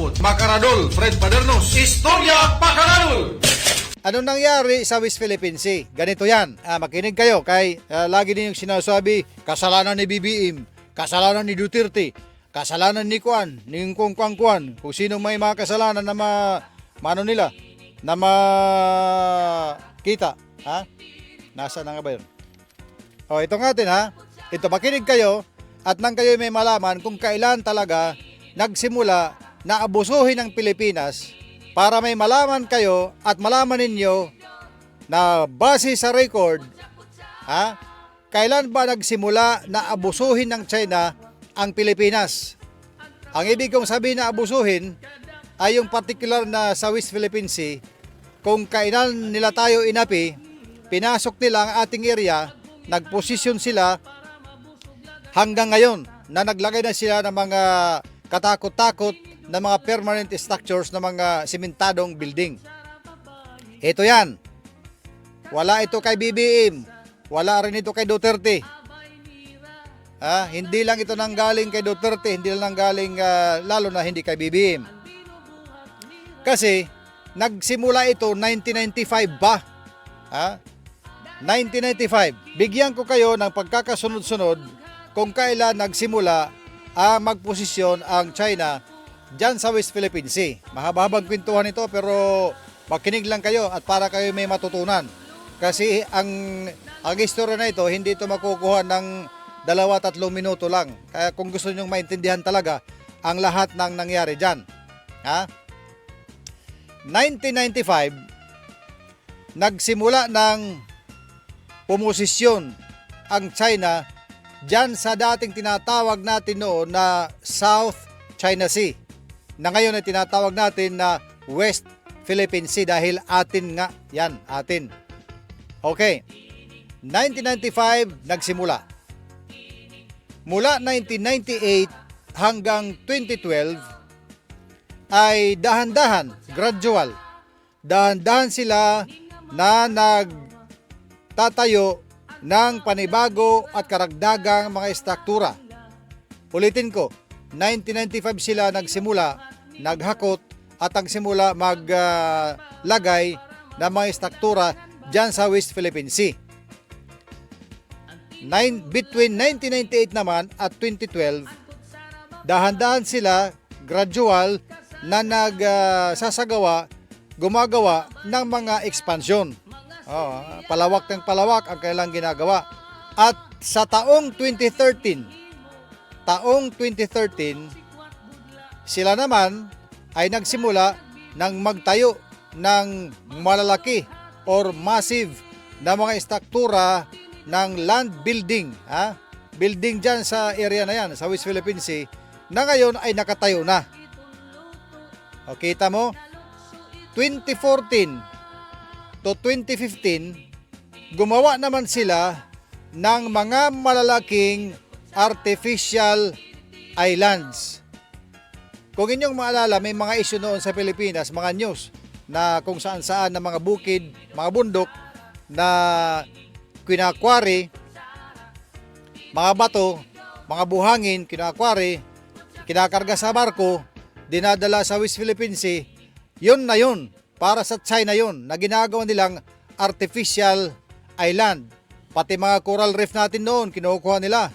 Sahod, Makaradol, Fred Padernos, Istorya Pakaradol. Anong nangyari sa West Philippine Sea? Ganito yan. Makinig kayo kay lagi din yung sinasabi, kasalanan ni BBM, kasalanan ni Duterte, kasalanan ni Kuan, ni kung sino may mga kasalanan na mano nila, na makita. Ha? Nasa na nga ba yun? O, ito nga din ha. Ito, makinig kayo at nang kayo may malaman kung kailan talaga nagsimula na abusuhin ng Pilipinas para may malaman kayo at malaman ninyo na base sa record, ha, kailan ba nagsimula na abusuhin ng China ang Pilipinas? Ang ibig kong sabihin na abusuhin ay yung particular na sa West Philippine Sea, kung kailan nila tayo inapi, pinasok nila ang ating area, nagposisyon sila hanggang ngayon na naglagay na sila ng mga katakot-takot na mga permanent structures na mga simentadong building. Ito yan. Wala ito kay BBM. Wala rin ito kay Duterte. Hindi lang ito nanggaling kay Duterte, hindi lang nanggaling lalo na hindi kay BBM. Kasi nagsimula ito 1995 ba? 1995. Bigyan ko kayo ng pagkakasunod-sunod kung kailan nagsimula magposisyon ang China dyan sa West Philippine Sea. Mahaba-habang kwentuhan ito pero makinig lang kayo at para kayo may matutunan. Kasi ang istorya na ito, hindi ito makukuha ng 2-3 minuto lang. Kaya kung gusto nyong maintindihan talaga ang lahat ng nangyari dyan. 1995, nagsimula ng pumosisyon ang China dyan sa dating tinatawag natin noon na South China Sea, na ngayon ay tinatawag natin na West Philippine Sea dahil atin nga yan, atin. Okay, 1995 nagsimula. Mula 1998 hanggang 2012 ay dahan-dahan, gradual, dahan-dahan sila na nagtatayo ng panibago at karagdagang mga struktura. Ulitin ko, 1995 sila nagsimula, naghakot at nagsimula maglagay ng mga struktura dyan sa West Philippine Sea. Between 1998 naman at 2012, dahan-dahan sila, gradual, na gumagawa ng mga expansion. Palawak ng palawak ang kailang ginagawa. At sa taong 2013, sila naman ay nagsimula ng magtayo ng malalaki or massive na mga struktura ng land building. Building dyan sa area na yan, sa West Philippine Sea, na ngayon ay nakatayo na. O, kita mo, 2014 to 2015, gumawa naman sila ng mga malalaking artificial islands. Kung inyong maalala, may mga issue noon sa Pilipinas, mga news, na kung saan-saan na mga bukid, mga bundok, na kinakwari, mga bato, mga buhangin, kinakwari, kinakarga sa barko, dinadala sa West Philippine Sea. Yun na yun, para sa China yun, na ginagawa nilang artificial island. Pati mga coral reef natin noon, kinukuha nila.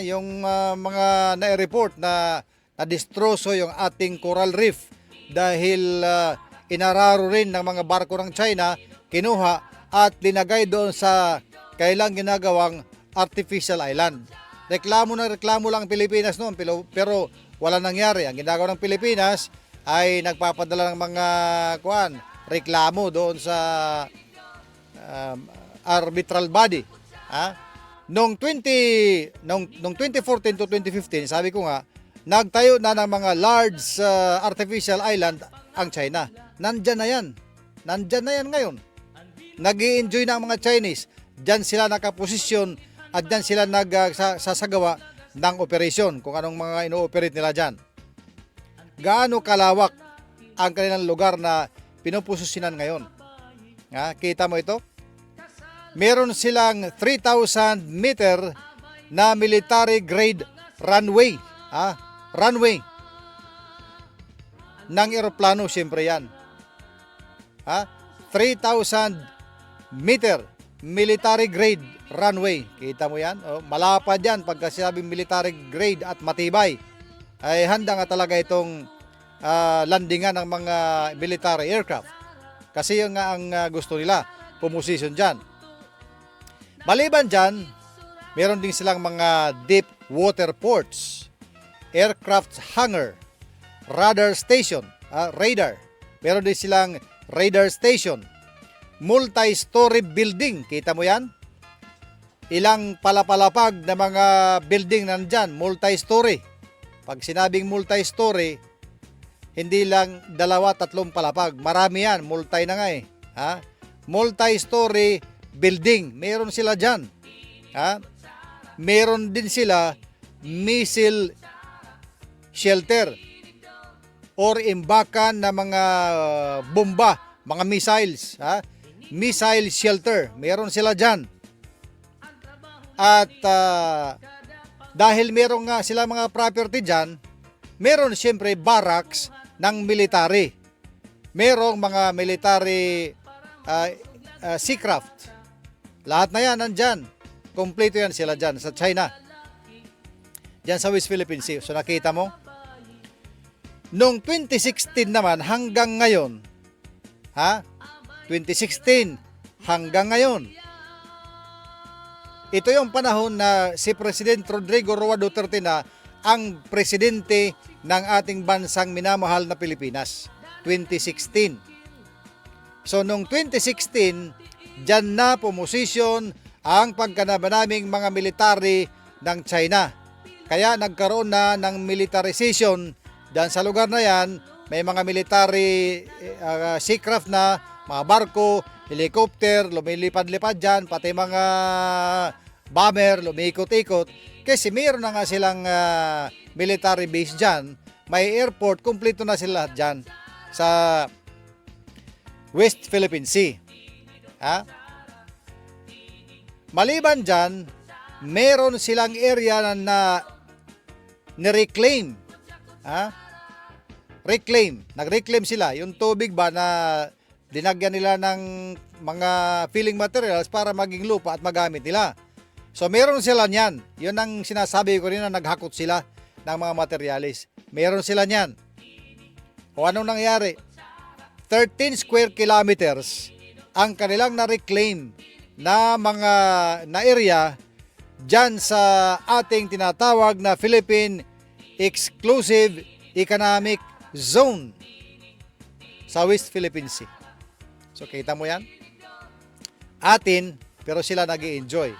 Yung mga na-report na na-destroso yung ating coral reef dahil inararo rin ng mga barko ng China, kinuha at linagay doon sa kailang ginagawang artificial island. Reklamo lang ang Pilipinas noon pero wala nangyari. Ang ginagawa ng Pilipinas ay nagpapadala ng mga reklamo doon sa arbitral body. Noong 2014 to 2015, sabi ko nga, nagtayo na ng mga large artificial island ang China. Nandyan na yan ngayon. Nag-i-enjoy na ang mga Chinese. Diyan sila nakaposisyon at diyan sila nagsasagawa ng operasyon, kung anong mga ino-operate nila dyan. Gaano kalawak ang kanilang lugar na pinuposisyonan ngayon. Kita mo ito? Meron silang 3,000 meter na military grade runway. Runway. ng eroplano, siyempre yan. 3,000 meter military grade runway. Kita mo yan? Malapad yan pagka sinabing military grade at matibay. Ay handa nga talaga itong landingan ng mga military aircraft. Kasi yung nga ang gusto nila, pumosisyon dyan. Maliban dyan, meron din silang mga deep water ports, aircraft hangar, radar station, radar. Meron din silang radar station, multi-story building. Kita mo yan? Ilang palapalapag na mga building nandyan, multi-story. Pag sinabing multi-story, hindi lang 2-3 palapag. Marami yan, multi na nga eh. Multi-story building, meron sila dyan. Meron din sila missile shelter or imbakan na mga bomba, mga missiles. Missile shelter, meron sila dyan. At dahil meron nga sila mga property dyan, meron siyempre barracks ng military. Merong mga military seacraft. Lahat na yan nandyan. Kompleto yan sila dyan sa China. Dyan sa West Philippine Sea. So nakita mo? Noong 2016 naman hanggang ngayon, 2016 hanggang ngayon, ito yung panahon na si President Rodrigo Roa Duterte na ang presidente ng ating bansang minamahal na Pilipinas. 2016. So, noong 2016, dyan na pumosisyon ang pagkanabanaming mga military ng China. Kaya nagkaroon na ng militarization dyan sa lugar na yan. May mga military seacraft na, mga barko, helicopter, lumilipad-lipad dyan, pati mga bomber, lumiikot-ikot. Kasi mayroon na nga silang military base dyan. May airport, kumpleto na sila dyan sa West Philippine Sea. Maliban dyan, meron silang area na ni-reclaim. Nag-reclaim sila. Yung tubig ba na dinagyan nila ng mga filling materials para maging lupa at magamit nila. So meron sila niyan. Yun ang sinasabi ko rin na naghakot sila ng mga materialis. Meron sila niyan. O anong nangyari? 13 square kilometers ang kanilang na-reclaim na mga na area dyan sa ating tinatawag na Philippine Exclusive Economic Zone sa West Philippine Sea. So kita mo yan? Atin, pero sila nag-i-enjoy.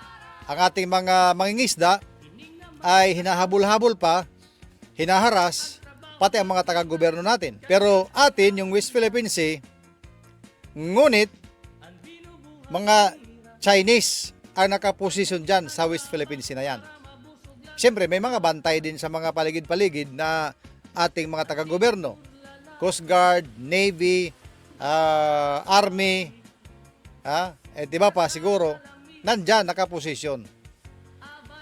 Ang ating mga mangingisda ay hinahabol-habol pa, hinaharas, pati ang mga taga-gobyerno natin. Pero atin, yung West Philippine Sea, ngunit mga Chinese ang nakaposisyon dyan sa West Philippine Sea na yan. Siyempre, may mga bantay din sa mga paligid-paligid na ating mga taga-gobyerno. Coast Guard, Navy, Army, diba pa siguro, nandyan, nakaposisyon.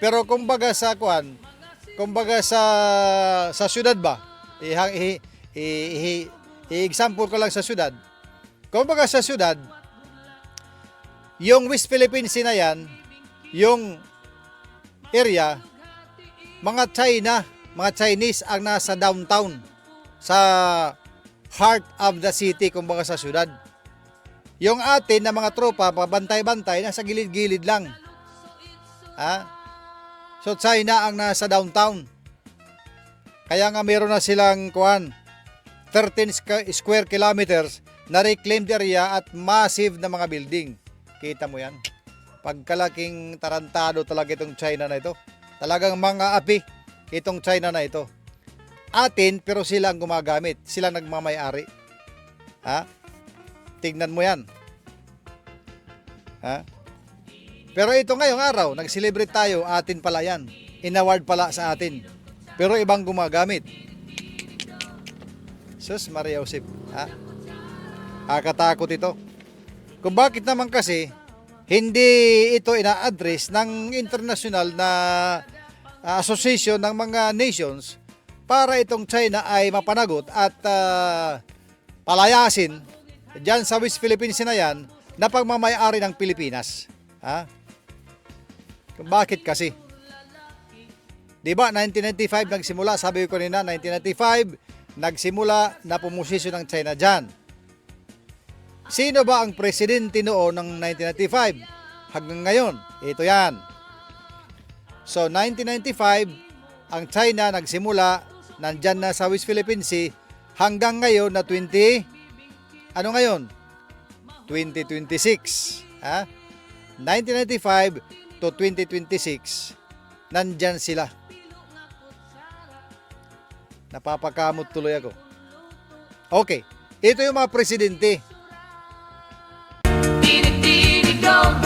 Pero kumbaga sa syudad ba, i-example ko lang sa syudad. Kumbaga sa syudad, yung West Philippine Sea na yan, yung area, mga Chinese ang nasa downtown, sa heart of the city, kumbaga sa syudad. Yung atin na mga tropa, pabantay-bantay, nasa gilid-gilid lang. So China ang nasa downtown. Kaya nga meron na silang 13 square kilometers na reclaimed area at massive na mga building. Kita mo yan? Pagkalaking tarantado talaga itong China na ito. Talagang mga api itong China na ito. Atin, pero sila ang gumagamit. Sila nagmamayari. Tignan mo yan. Pero ito ngayong araw, nag-celebrate tayo, atin pala yan. In-award pala sa atin. Pero ibang gumagamit. Sus, Maria Josep. Katakot ito. Kung bakit naman kasi, hindi ito ina-address ng international na association ng mga nations para itong China ay mapanagot at palayasin dyan sa West Philippines na yan na pagmamayari ng Pilipinas. Ha? Bakit kasi? Diba 1995 nagsimula, sabi ko kanina 1995 nagsimula na pumosisyon ng China dyan. Sino ba ang presidente noon ng 1995 hanggang ngayon? Ito yan. So 1995 ang China nagsimula, nandyan na sa West Philippine Sea hanggang ngayon na 2026. Ha? 1995 to 2026 nandyan sila. Napapakamot tuloy ako. Okay, ito yung mga presidente. Tinig-tinig daw